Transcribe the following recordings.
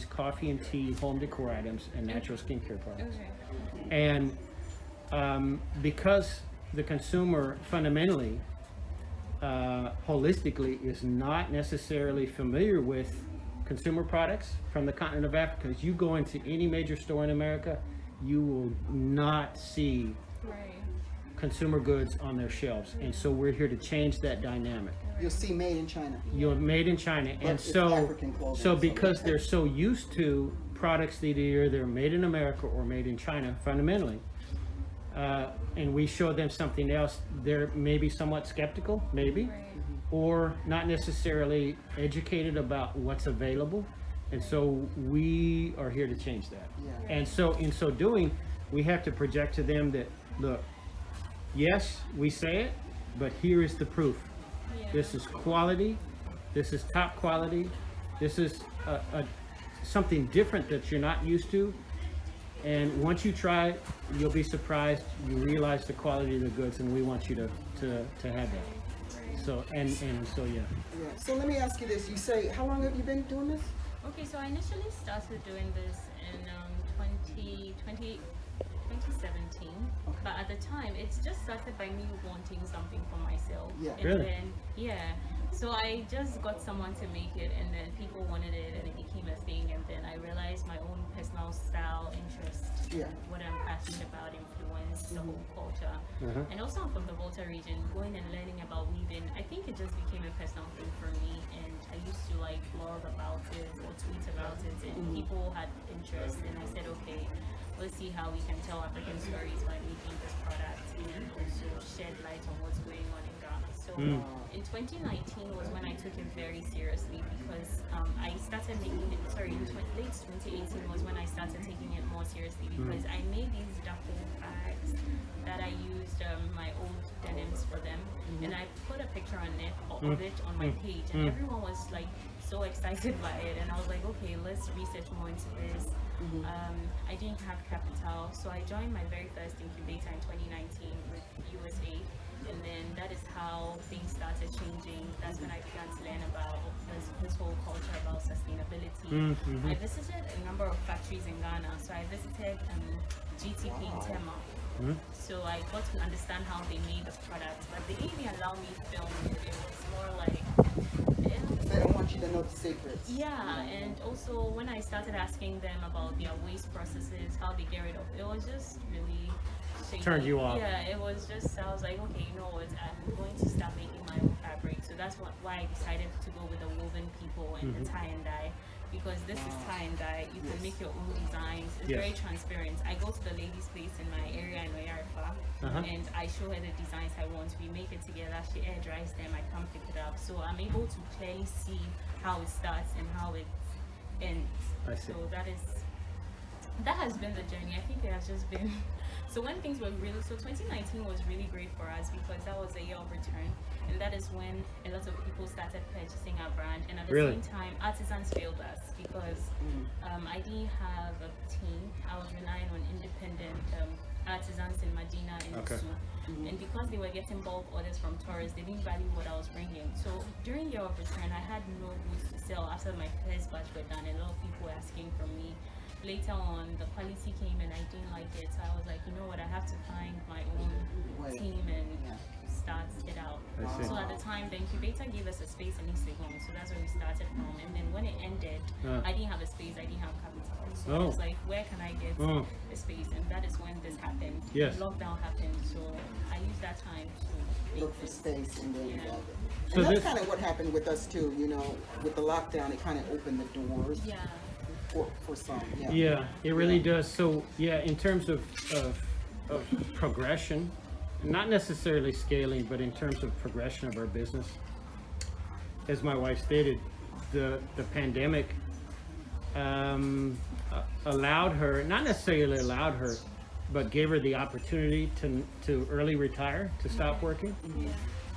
coffee and tea, home decor items, and natural skincare products. Okay. And because the consumer fundamentally, holistically, is not necessarily familiar with consumer products from the continent of Africa, if you go into any major store in America, you will not see Right. consumer goods on their shelves. And so we're here to change that dynamic. You'll see made in China. You're made in China, But and it's so African clothing, so so because that's- they're so used to products that are either made in America or made in China fundamentally, and we show them something else, they're maybe somewhat skeptical, maybe, Right. or not necessarily educated about what's available, and so we are here to change that. Yeah. And so in so doing, we have to project to them that, look, yes, we say it, but here is the proof. Yeah. This is quality. This is top quality. This is something different that you're not used to. And once you try it, you'll be surprised. You realize the quality of the goods, and we want you to have that. So and so yeah. Yeah. So let me ask you this. You say, how long have you been doing this? Okay, so I initially started doing this in 2017, but at the time it just started by me wanting something for myself. Yeah. And Really? then, yeah. So I just got someone to make it, and then people wanted it, and it became a thing. And then I realized my own personal style, interest, Yeah. what I'm passionate about, influenced the whole culture. Uh-huh. And also, I'm from the Volta region. Going and learning about weaving, I think it just became a personal thing for me. And I used to like blog about it or tweet about it, and people had interest. And I said, okay, let's see how we can tell African stories by making this product and also shed light on what's going on in Ghana. So in 2019 was when I took it very seriously, because I started making it, late 2018 was when I started taking it more seriously, because I made these duffel bags that I used my old denims for them, and I put a picture on it of it on my page, and everyone was like so excited by it, and I was like, okay, let's research more into this. I didn't have capital, so I joined my very first incubator in 2019 with USA, and then that is how things started changing. That's when I began to learn about this whole culture about sustainability. I visited a number of factories in Ghana, so I visited GTP in Tema. So I got to understand how they made the product, but they didn't even allow me to film it. It was more like, They don't want you to know the secrets. yeah, and also when I started asking them about their waste processes, how they get rid of it, was just really shaky. Turned you off. Yeah, it was just, I was like, okay, you know what, I'm going to start making my own fabric. So that's why I decided to go with the woven people and the tie and dye, because this is tie and dye. You can make your own designs. It's Yes. very transparent. I go to the lady's place in my area in Oyarifa, and I show her the designs I want. We make it together. She air dries them. I come pick it up. So I'm able to clearly see how it starts and how it ends. I see. So that has been the journey. I think it has just been. So when things were really, so 2019 was really great for us, because that was a year of return, and that is when a lot of people started purchasing our brand, and at the Really? same time, artisans failed us, because I didn't have a team. I was relying on independent artisans in Medina and Okay. Osu. And because they were getting bulk orders from tourists, they didn't value what I was bringing. So during year of return, I had no goods to sell. After my first batch were done, a lot of people were asking from me. Later on, the quality came and I didn't like it. So I was like, you know what, I have to find my own Way. team and start it out. I see. So at the time, the incubator gave us a space in East Legon. So that's where we started from. And then when it ended, I didn't have a space, I didn't have capital. So I was like, where can I get a space? And that is when this happened. Yes. Lockdown happened. So I used that time to Look make for this. space and then you Yeah. got it. So And that's this- kind of what happened with us too, you know, with the lockdown, it kind of opened the doors Yeah. for some, yeah. Yeah, it really does. So yeah, in terms of progression, not necessarily scaling, but in terms of progression of our business, as my wife stated, the pandemic allowed her, not necessarily allowed her, but gave her the opportunity to early retire, to stop working.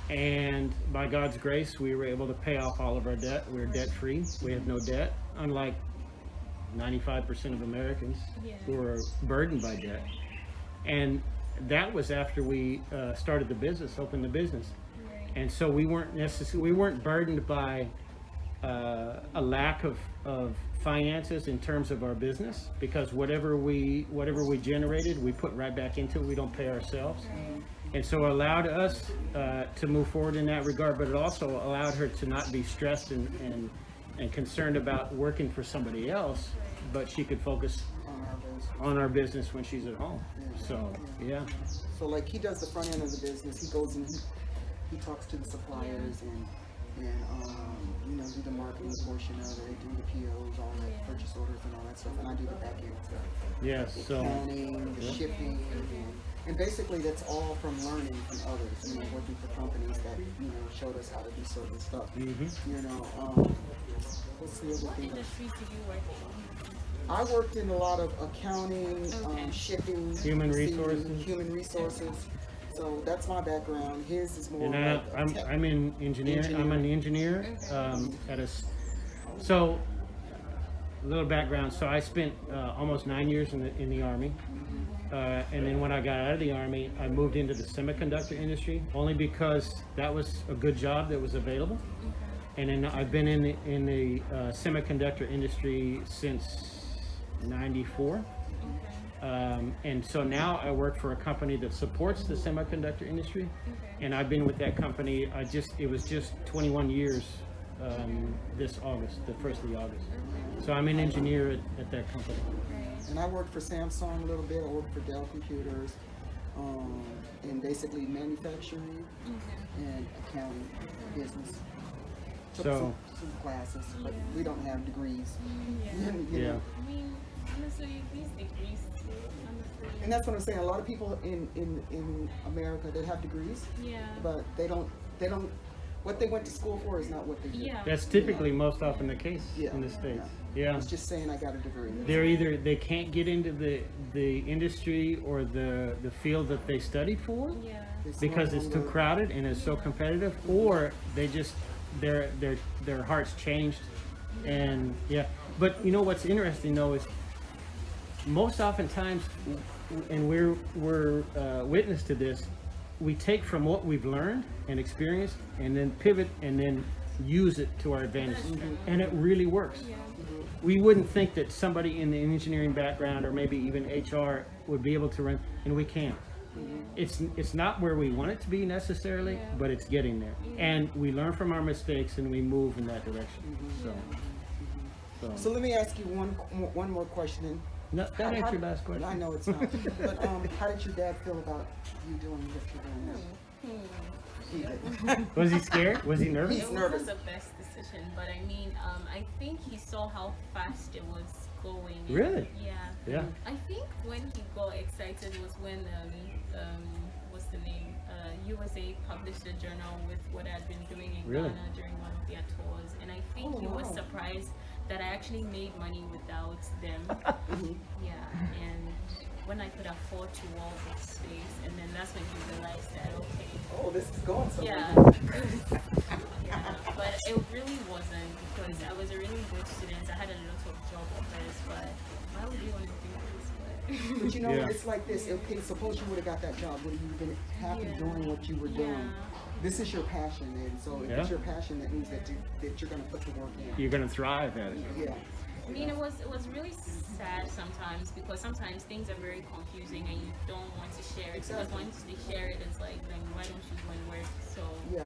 And by God's grace, we were able to pay off all of our debt. We're debt free. We have no debt, unlike 95% of Americans who are burdened by debt. And that was after we started the business, opened the business. And so we weren't burdened by a lack of finances in terms of our business, because whatever we generated, we put right back into it. We don't pay ourselves. And so it allowed us to move forward in that regard, but it also allowed her to not be stressed and concerned about working for somebody else, but she could focus on our business when she's at home. So, yeah. So like he does the front end of the business. He goes and he talks to the suppliers and you know, do the marketing portion of it, do the POs, all that purchase orders and all that stuff, and I do the back end stuff. Yes. The So. accounting, the shipping, and basically that's all from learning from others. You know, working for companies that you know showed us how to do certain stuff. You know, what's the other What thing? industries did you work in? I worked in a lot of accounting, Okay. shipping, Human receiving, resources. human resources. So that's my background. His is more And like I'm in engineering. I'm an engineer at a. So, a little background. So I spent almost 9 years in the Army, and then when I got out of the Army, I moved into the semiconductor industry only because that was a good job that was available. And then I've been in the semiconductor industry since '94. And so now I work for a company that supports the semiconductor industry, and I've been with that company. It was just 21 years this August, the 1st of August. So I'm an engineer at that company. And I worked for Samsung a little bit. I worked for Dell Computers, in basically manufacturing and accounting business. Took So- some classes, but we don't have degrees. Yeah. You Yeah. know. I mean, honestly, these degrees too, honestly. And that's what I'm saying. A lot of people in America, they have degrees, Yeah. but they don't. What they went to school for is not what they do. Yeah. That's typically most often the case Yeah. in the States. Yeah. Yeah. It's just saying I got a degree. They can't get into the industry or the field that they studied for Yeah. It's because no it's too longer- crowded and it's so competitive, or they just their hearts changed, and yeah. But you know what's interesting though is most oftentimes, and we're witness to this, we take from what we've learned and experienced and then pivot and then use it to our advantage, and it really works. Yeah. We wouldn't think that somebody in the engineering background or maybe even HR would be able to run, and we can. It's not where we want it to be necessarily, but it's getting there. And we learn from our mistakes and we move in that direction. So let me ask you one more question. No, that ain't your last I question. know it's not. But how did your dad feel about you doing what you're doing now? He did. Was he scared? Was he nervous? He's It nervous. wasn't the best decision, but I mean, I think he saw how fast it was going. Really? Yeah. Yeah. I think when he got excited was when what's the name? USA published a journal with what I'd been doing in Really? Ghana during one of their tours, and I think Oh, he was wow. surprised that I actually made money without them. Yeah, and when I could afford to wall the space, and then that's when he realized that okay, Oh, this is going somewhere. yeah, yeah, but it really wasn't, because I was a really good student. I had a lot of job offers, but why would you want to do this? But you know, Yeah. it's like this. Okay, suppose you would have got that job. Would you have been happy Yeah. doing what you were doing? Yeah. This is your passion, and so if Yeah. it's your passion, that means that you're going to put the work in. You're gonna thrive at it. Yeah. I mean, it was really sad sometimes, because sometimes things are very confusing and you don't want to share it. Because Exactly. once you share it, it's like, then why don't you go and work? So Yeah.